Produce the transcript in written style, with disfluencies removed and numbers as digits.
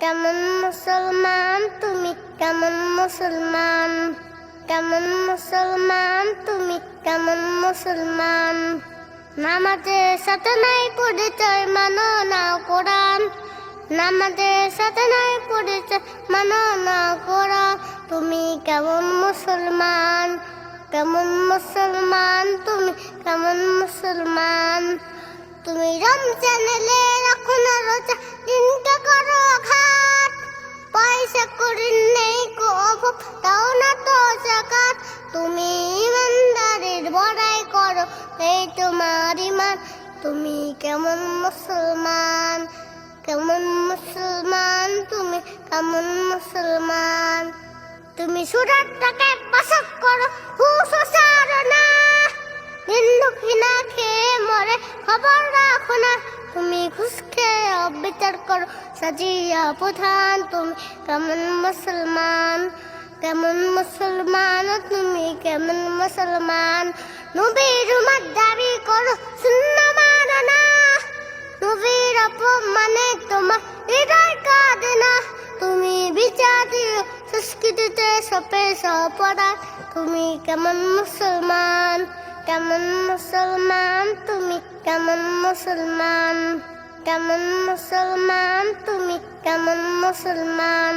কেমন মুসলমান তুমি, কেমন মুসলমান, কেমন মুসলমান তুমি, কেমন মুসলমান। নামাজের সাথে নাই পরিচয়, মানো না কোরআন। নামাজের সাথে নাই পরিচয়, মানো না কোরআন। তুমি কেমন মুসলমান, কেমন মুসলমান তুমি, কেমন মুসলমান। তুমি রমজান এলে রাখো না রোজা, দিনকে করো ঘাট। পয়সা করি নেই কো অভাব, তাও না তো জাকাত। তুমি ইমানদারের বড়াই করো, এই তোমার ইমান। তুমি কেমন মুসলমান, কেমন মুসলমান তুমি, কেমন মুসলমান। তুমি সুরাতটাকে পাশাক করো, ঘুষ ছাড়ো না। নিন্দুকি না খেয়ে মরে, খবর রাখো না। তুমি ঘুষ খেয়ে অবিচার করো, সাজিয়া প্রধান। তুমি কেমন মুসলমান, কেমন মুসলমান তুমি, কেমন মুসলমান। নবীর উম্মত দাবি করো, সুন্নাহ মানো না। নবীর অপমানে তোমার হৃদয় কাঁদে না। তুমি বিচার দিও সংস্কৃতিতে সপে সপরাধ। তুমি কেমন মুসলমান, কেমন মুসলমান তুমি, কেমন মুসলমান, কেমন মুসলমান তুমি, কেমন মুসলমান।